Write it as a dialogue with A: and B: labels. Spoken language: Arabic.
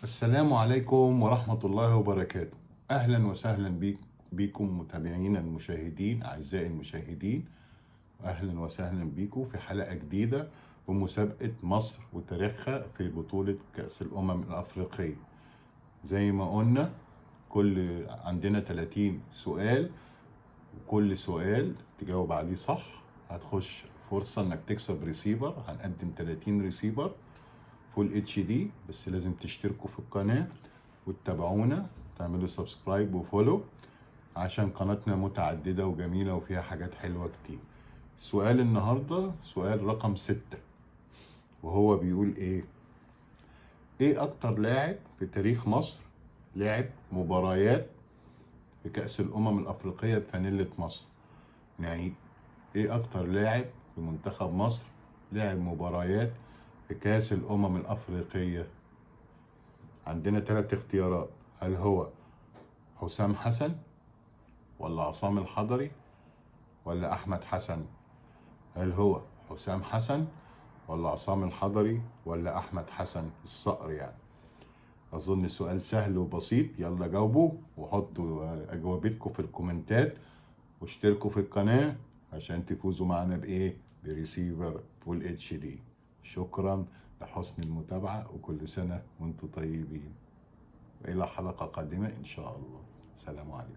A: السلام عليكم ورحمة الله وبركاته. أهلا وسهلا بكم متابعينا المشاهدين أعزائي المشاهدين. أهلا وسهلا بكم في حلقة جديدة بمسابقة مصر وتاريخها في بطولة كأس الأمم الأفريقية. زي ما قلنا عندنا 30 سؤال، وكل سؤال تجاوب عليه صح هتخش فرصة انك تكسب ريسيفر. هنقدم 30 ريسيفر فول اتش دي، بس لازم تشتركوا في القناة وتتابعونا، تعملوا سبسكرايب وفولو عشان قناتنا متعددة وجميلة وفيها حاجات حلوة كتير. سؤال النهاردة سؤال رقم 6، وهو بيقول ايه اكتر لاعب في تاريخ مصر لعب مباريات في كأس الأمم الأفريقية بفانيلة مصر؟ نعيد، ايه اكتر لاعب في منتخب مصر لعب مباريات في كأس الأمم الأفريقية؟ عندنا 3 اختيارات، هل هو حسام حسن ولا عصام الحضري ولا أحمد حسن؟ هل هو حسام حسن ولا عصام الحضري ولا أحمد حسن الصقر يعني؟ أظن السؤال سهل وبسيط، يلا جاوبوا وحطوا أجوبتكم في الكومنتات واشتركوا في القناة عشان تفوزوا معنا بريسيفر فول اتش دي. شكرا لحسن المتابعة، وكل سنة وانتم طيبين، وإلى حلقة قادمة إن شاء الله. سلام عليكم.